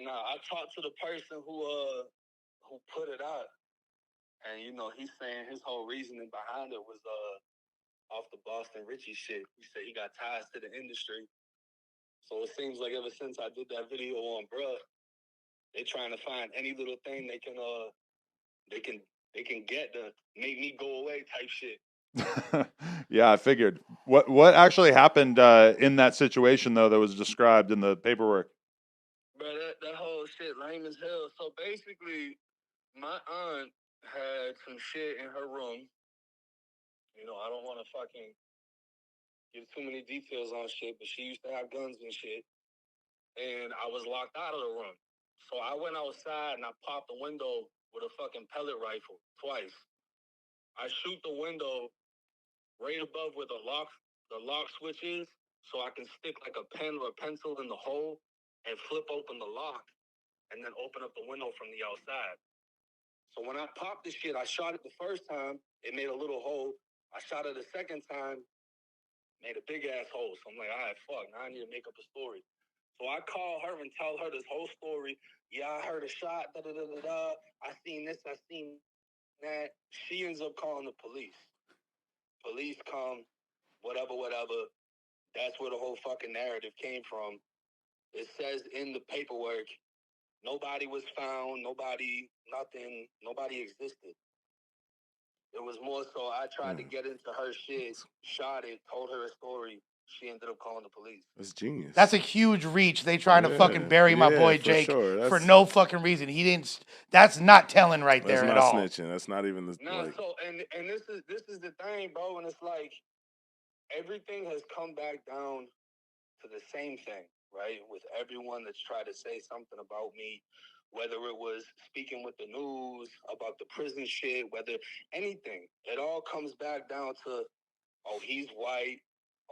now. I talked to the person who put it out, and he's saying his whole reasoning behind it was off the Boston Richie shit. He said he got ties to the industry, so it seems like ever since I did that video on bruh, they trying to find any little thing they can get to make me go away type shit. Yeah, I figured. What actually happened in that situation though that was described in the paperwork? Bro, that whole shit lame as hell. So basically, my aunt had some shit in her room. I don't want to fucking give too many details on shit, but she used to have guns and shit. And I was locked out of the room. So I went outside and I popped the window with a fucking pellet rifle twice. I shoot the window right above where the lock switch is, so I can stick like a pen or a pencil in the hole and flip open the lock and then open up the window from the outside. So when I popped the shit, I shot it the first time, it made a little hole. I shot it the second time, made a big ass hole. So I'm like, all right, fuck, now I need to make up a story. So I call her and tell her this whole story. Yeah, I heard a shot, da-da-da-da-da. I seen this, I seen that. She ends up calling the police. Police come, whatever. That's where the whole fucking narrative came from. It says in the paperwork, nobody was found, nobody existed. It was more so I tried to get into her shit, shot it, told her a story. She ended up calling the police. That's genius. That's a huge reach. They trying to fucking bury my boy Jake for no fucking reason. He didn't. That's not telling right there at all. That's not snitching. That's not even the. So and this is the thing, bro. And it's like everything has come back down to the same thing, right? With everyone that's tried to say something about me, whether it was speaking with the news about the prison shit, whether anything, it all comes back down to, oh, he's white.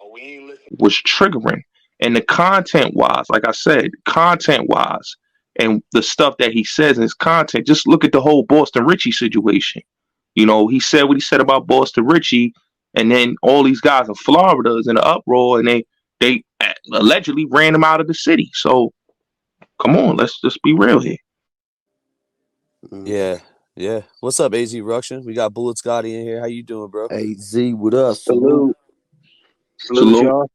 Oh, we ain't listening. Was triggering. And the content wise, like I said, content wise, and the stuff that he says in his content, just look at the whole Boston Richie situation. He said what he said about Boston Richie, and then all these guys in Florida is in an uproar, and they allegedly ran him out of the city. So come on, let's just be real here. Yeah. What's up, AZ Ruction? We got Bullet Scotty in here. How you doing, bro? AZ, what up? Salute, y'all.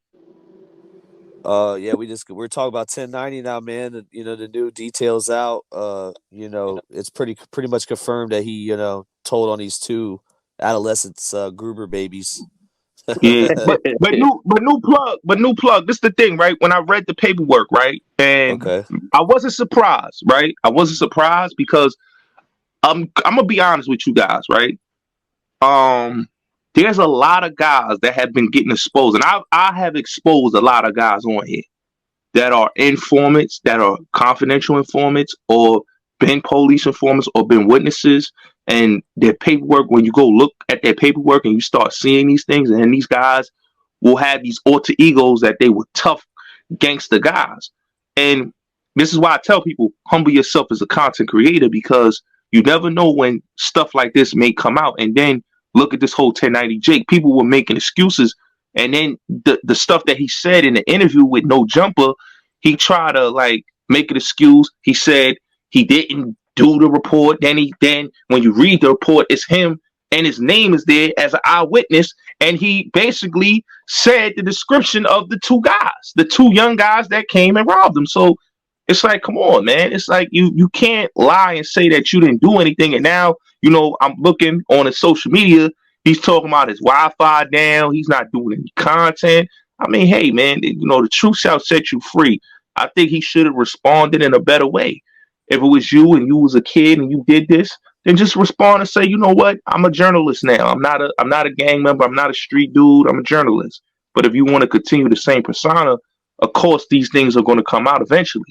We're talking about 1090 now, man. The new details out. It's pretty much confirmed that he, told on these two adolescents, Gruber babies. Yeah, but new plug. This is the thing, right? When I read the paperwork, right, and I wasn't surprised, right? I wasn't surprised because I'm gonna be honest with you guys, right? There's a lot of guys that have been getting exposed, and I have exposed a lot of guys on here that are informants, that are confidential informants, or been police informants, or been witnesses, and their paperwork. When you go look at their paperwork and you start seeing these things, and these guys will have these alter egos that they were tough gangster guys. And this is why I tell people, humble yourself as a content creator, because you never know when stuff like this may come out. And then look at this whole 1090 Jake. People were making excuses. And then the stuff that he said in the interview with No Jumper, he tried to make an excuse. He said he didn't do the report. Then when you read the report, it's him and his name is there as an eyewitness. And he basically said the description of the two guys, the two young guys that came and robbed him. So it's like, come on, man. It's like you can't lie and say that you didn't do anything. And now, I'm looking on his social media. He's talking about his Wi-Fi down. He's not doing any content. I mean, hey, man, the truth shall set you free. I think he should have responded in a better way. If it was you and you was a kid and you did this, then just respond and say, you know what? I'm a journalist now. I'm not a gang member. I'm not a street dude. I'm a journalist. But if you want to continue the same persona, of course, these things are going to come out eventually.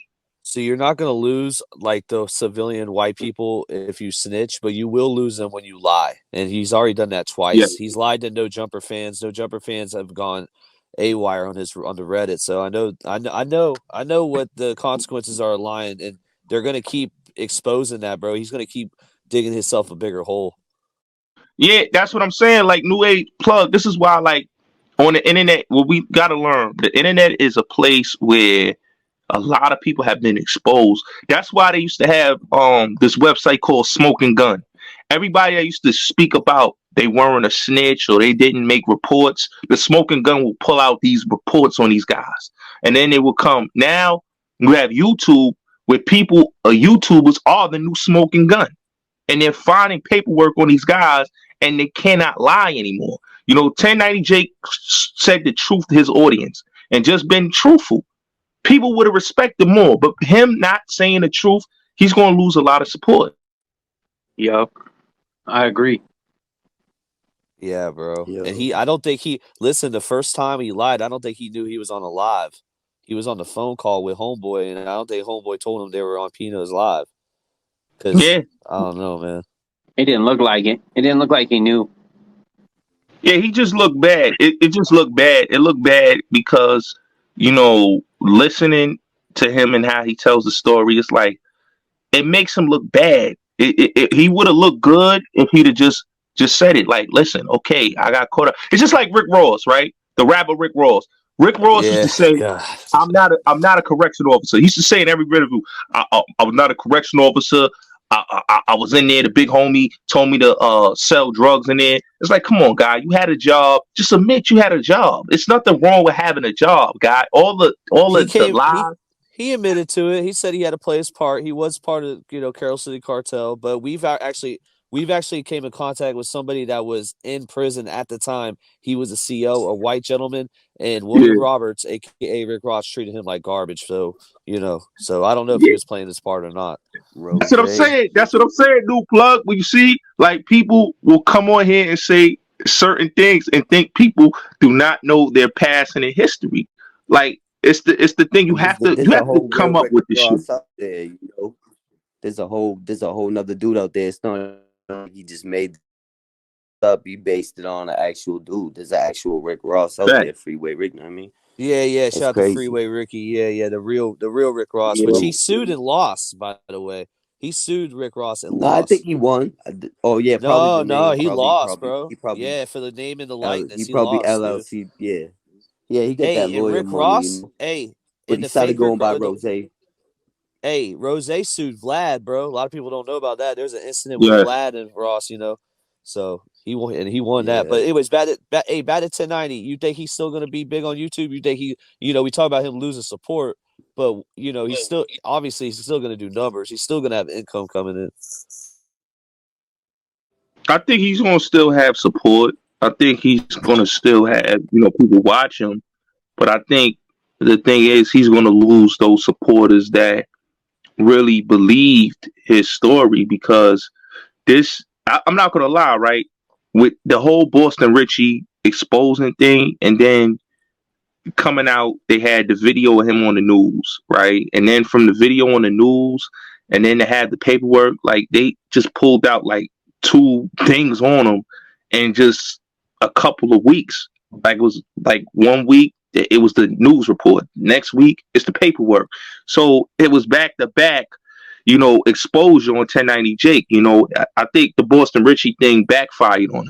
So you're not going to lose the civilian white people if you snitch, but you will lose them when you lie. And he's already done that twice. Yeah. He's lied to No Jumper fans. No Jumper fans have gone AWire on the Reddit. So I know what the consequences are of lying, and they're going to keep exposing that, bro. He's going to keep digging himself a bigger hole. Yeah, that's what I'm saying. New Age plug. This is why, on the internet, what we got to learn, the internet is a place where a lot of people have been exposed. That's why they used to have this website called Smoking Gun. Everybody that used to speak about they weren't a snitch or they didn't make reports, the Smoking Gun will pull out these reports on these guys. And then they will come. Now you have YouTube where people, YouTubers are the new Smoking Gun. And they're finding paperwork on these guys and they cannot lie anymore. You know, 1090 Jake said the truth to his audience and just been truthful. People would have respected more, but him not saying the truth, he's going to lose a lot of support. Yep, I agree. Yeah, bro. Yo. And I don't think listen, the first time he lied, I don't think he knew he was on a live. He was on the phone call with Homeboy, and I don't think Homeboy told him they were on Pino's live. Yeah. I don't know, man. It didn't look like it. It didn't look like he knew. Yeah, he just looked bad. It just looked bad. It looked bad because, you know, listening to him and how he tells the story, it's like, it makes him look bad. He would have looked good if he'd have just said it. Like, listen, okay, I got caught up. It's just like Rick Ross, right? The rapper Rick Ross. Rick Ross used to say, I'm not a correctional officer. He used to say in every interview, I was not a correctional officer. I was in there. The big homie told me to sell drugs in there. It's like, come on, guy, you had a job. Just admit you had a job. It's nothing wrong with having a job, guy. All the lies. He admitted to it. He said he had to play his part. He was part of, Carroll City Cartel, but we've actually came in contact with somebody that was in prison at the time. He was a CO, a white gentleman, and William Roberts, aka Rick Ross, treated him like garbage. So, so I don't know if he was playing his part or not. That's what I'm saying. New plug. When you see, like, people will come on here and say certain things and think people do not know their past and their history. Like, it's the thing you have to come up with the shit. There, there's a whole nother dude out there. It's not he just made up. He based it on an actual dude. There's an actual Rick Ross out there, Freeway Rick. You know what I mean? Yeah. Shout out to Freeway Ricky. Yeah. The real Rick Ross, which he sued and lost. By the way, he sued Rick Ross and lost. I think he won. Oh yeah, probably. No, he lost, bro. For the name and the likeness, he probably lost, LLC. Dude. Yeah, he got that lawyer Rick money. Ross. But he started going by Rose. Hey, Rose sued Vlad, bro. A lot of people don't know about that. There's an incident with Vlad and Ross, So he won that. But it was bad at 1090. You think he's still gonna be big on YouTube? You think we talk about him losing support, but he's still gonna do numbers. He's still gonna have income coming in. I think he's gonna still have support. I think he's gonna still have, people watch him. But I think the thing is he's gonna lose those supporters that really believed his story, because I'm not gonna lie, right? With the whole Boston Richie exposing thing, and then coming out, they had the video of him on the news, right? And then from the video on the news, and then they had the paperwork, like they just pulled out like 2 things on him in just a couple of weeks. Like it was like 1 week it was the news report, next week it's the paperwork. So it was back to back, exposure on 1090 Jake. I think the Boston Richie thing backfired on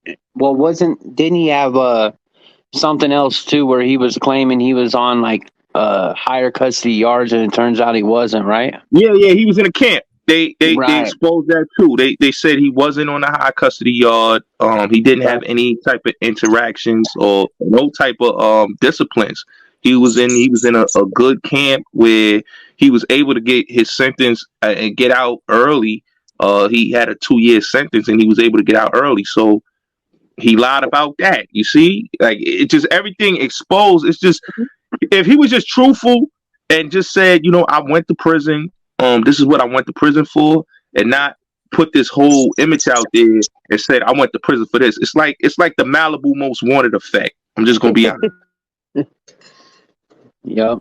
him. Well, didn't he have something else too, where he was claiming he was on like higher custody yards, and it turns out he wasn't, right? Yeah, he was in a camp. They exposed that too. They said he wasn't on a high custody yard. He didn't have any type of interactions or no type of disciplines. He was in a good camp where he was able to get his sentence and get out early. He had a 2-year sentence and he was able to get out early. So he lied about that. You see, like, it just, everything exposed. It's just, if he was just truthful and just said, I went to prison. This is what I went to prison for, and not put this whole image out there and said I went to prison for this. It's like the Malibu Most Wanted effect. I'm just gonna be honest. Yep.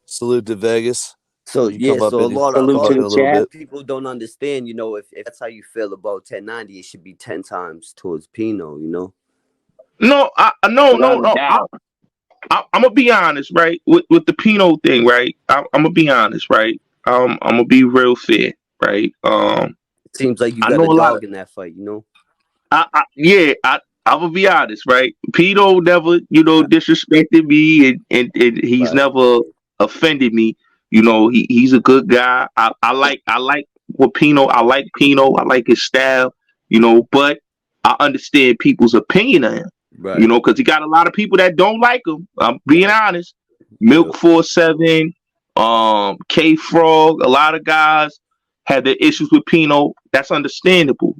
Salute to Vegas. So a lot of people don't understand. If that's how you feel about 1090, it should be 10 times towards Pino. No. I'm gonna be honest, right? With the Pino thing, right? I'm gonna be honest, right? I'm gonna be real fair, right? It seems like you got a dog in that fight, I I'm gonna be honest, right? Pino never, disrespected me, and he's never offended me. He's a good guy. I like what Pino. I like Pino. I like his style. But I understand people's opinion of him. Right. Because he got a lot of people that don't like him. I'm being honest. Milk 47, K Frog, a lot of guys had their issues with Pino. That's understandable.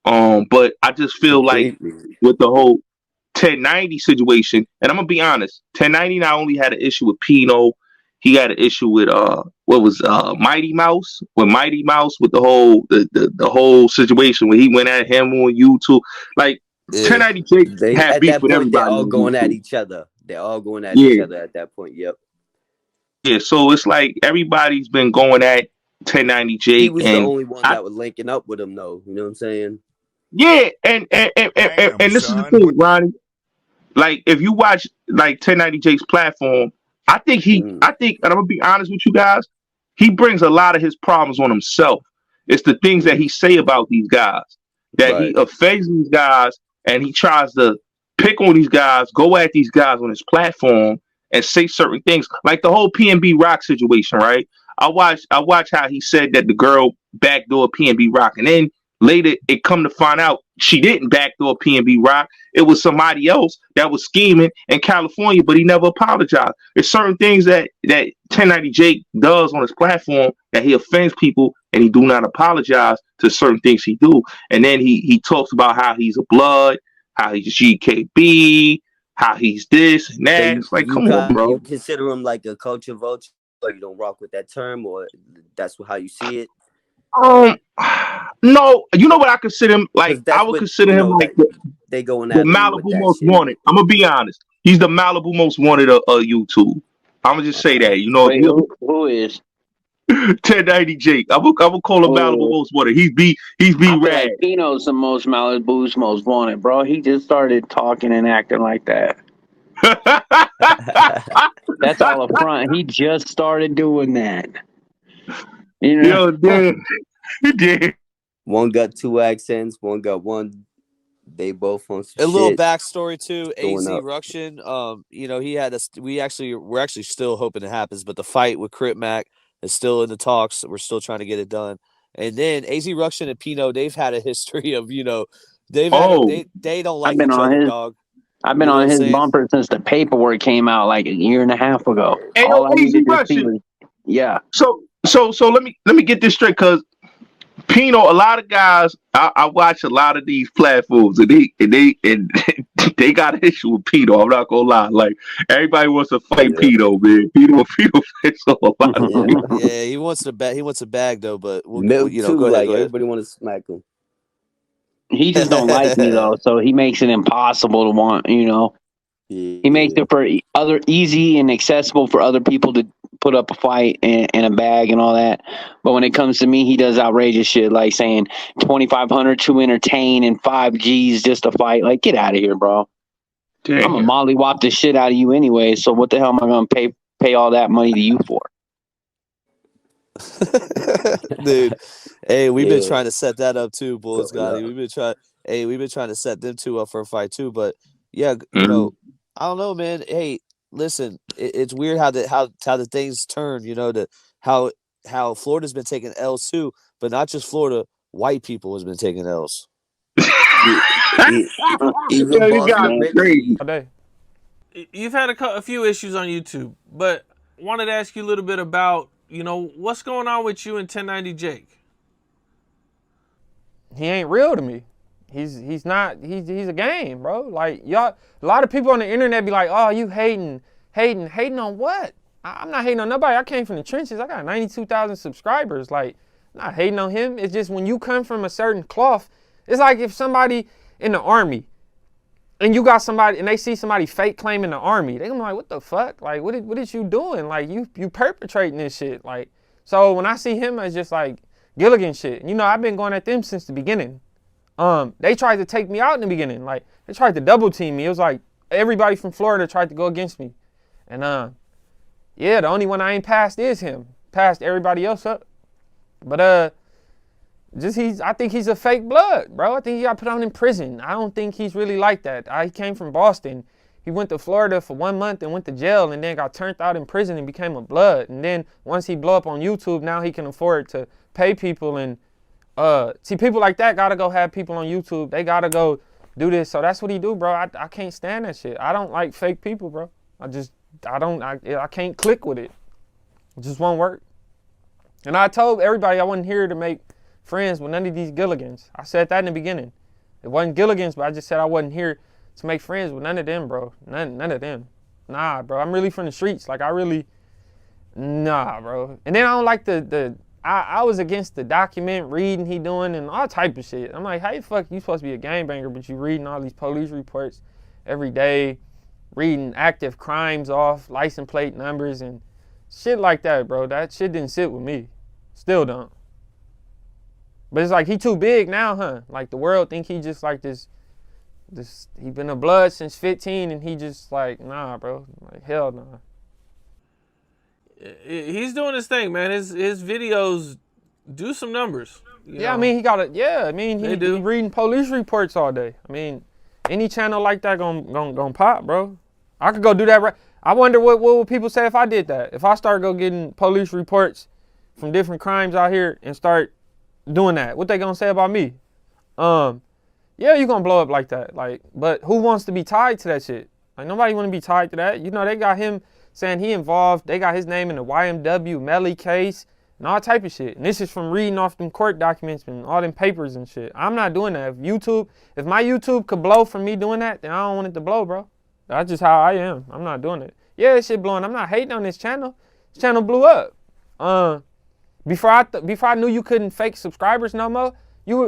But I just feel like with the whole 1090 situation, and I'm gonna be honest, 1090 not only had an issue with Pino, he had an issue with Mighty Mouse, with the whole situation where he went at him on YouTube. Like 1090 Jake had beef with everybody. They're all going at each other. They're all going at each other at that point. Yep. Yeah, so it's like everybody's been going at 1090 Jake. He was the only one that was linking up with him, though. You know what I'm saying? Yeah, and this is the thing, Ronnie. Like, if you watch like 1090 Jake's platform, I think, and I'm gonna be honest with you guys, he brings a lot of his problems on himself. It's the things that he say about these guys, that he offends these guys, and he tries to pick on these guys, go at these guys on his platform, and say certain things, like the whole PNB Rock situation, right? I watched how he said that the girl backdoor PNB Rock, and then later it come to find out she didn't backdoor PNB Rock. It was somebody else that was scheming in California, but he never apologized. There's certain things that 1090 Jake does on his platform that he offends people, and he do not apologize to certain things he do. And then he talks about how he's a blood, how he's GKB, how he's this and that. So it's like, come on, bro. You consider him like a culture vulture, or you don't rock with that term, or that's how you see it? No, you know what I consider him like? I would consider him like they going the Malibu Most Wanted. I'm gonna be honest. He's the Malibu Most Wanted of YouTube. I'm gonna just say that. Wait, who is 1090 Jake? I'm gonna call him Malibu Most Wanted. He's B Rad. Like Pino's the most Malibu's most wanted, bro. He just started talking and acting like that. That's all up front. He just started doing that. Yo, damn. One got two accents. One got one. They both on some a little shit. Backstory too. AZ Ruction. He had us. We're actually still hoping it happens, but the fight with Crip Mac is still in the talks. We're still trying to get it done. And then AZ Ruction and Pino, they've had a history of they don't like each other, dog. I've been on his bumper since the paperwork came out like a year and a half ago. Hey, all I needed to see was, yeah. So let me get this straight, because Pino, a lot of guys, I watch a lot of these platforms, and they got an issue with Pino. I'm not gonna lie, like everybody wants to fight Pino, man. Pino fits a lot of people. Yeah, he wants a bag though, but go ahead. Everybody want to smack him. He just don't like me though, so he makes it impossible to want. He makes it for easy and accessible for other people to put up a fight and a bag and all that. But when it comes to me, he does outrageous shit like saying 2,500 to entertain and 5 G's just to fight. Like, get out of here, bro. Damn. I'm gonna mollywop the shit out of you anyway. So what the hell am I gonna pay all that money to you for? Dude, hey, we've been trying to set that up too, Bullets Gotti. We've been trying to set them two up for a fight too. But yeah, I don't know, man. Hey, listen, it's weird how the things turn. To how Florida's been taking L's too, but not just Florida. White people has been taking L's. You've had a few issues on YouTube, but wanted to ask you a little bit about what's going on with you and 1090 Jake. He ain't real to me. He's a game, bro. Like, y'all, a lot of people on the internet be like, oh, you hating on what? I'm not hating on nobody. I came from the trenches. I got 92,000 subscribers. Like, I'm not hating on him. It's just when you come from a certain cloth, it's like if somebody in the army and you got somebody and they see somebody fake claiming the army, they gonna be like, what the fuck? Like, what is you doing? Like, you perpetrating this shit. Like, so when I see him, it's just like Gilligan shit. I've been going at them since the beginning. They tried to take me out in the beginning. Like, they tried to double team me. It was like everybody from Florida tried to go against me. And the only one I ain't passed is him. Passed everybody else up. But I think he's a fake blood, bro. I think he got put on in prison. I don't think he's really like that. He came from Boston. He went to Florida for 1 month and went to jail and then got turned out in prison and became a blood. And then once he blew up on YouTube, now he can afford to pay people and see, people like that gotta go have people on YouTube. They gotta go do this. So that's what he do, bro. I can't stand that shit. I don't like fake people, bro. I can't click with it. It just won't work. And I told everybody I wasn't here to make friends with none of these Gilligans. I said that in the beginning. It wasn't Gilligans, but I just said I wasn't here to make friends with none of them, bro. None of them. Nah, bro. I'm really from the streets. Like, nah, bro. And then I don't like I was against the document reading he doing and all type of shit. I'm like, how the fuck you supposed to be a gangbanger, but you reading all these police reports every day, reading active crimes off, license plate numbers and shit like that, bro. That shit didn't sit with me. Still don't. But it's like he too big now, huh? Like the world think he just like this he been a blood since 15 and he just like, nah, bro. Like, hell nah. He's doing his thing, man. His videos do some numbers. You know? I mean, he reading police reports all day. I mean, any channel like that gonna pop, bro. I could go do that right. I wonder what would people say if I did that? If I start getting police reports from different crimes out here and start doing that, what they gonna say about me? Yeah, you gonna blow up like that. Like, but who wants to be tied to that shit? Like, nobody wanna be tied to that. You know, they got him saying he involved, they got his name in the YMW Melly case and all type of shit. And this is from reading off them court documents and all them papers and shit. I'm not doing that. If my YouTube could blow from me doing that, then I don't want it to blow, bro. That's just how I am. I'm not doing it. Yeah, this shit blowing. I'm not hating on this channel. This channel blew up. Before I knew you couldn't fake subscribers no more,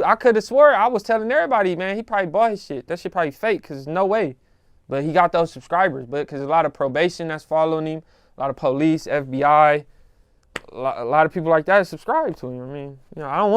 I could have swore I was telling everybody, man, he probably bought his shit. That shit probably fake, because there's no way. But he got those subscribers, but because a lot of probation that's following him, a lot of police, FBI, a lot of people like that subscribe to him. I mean, I don't want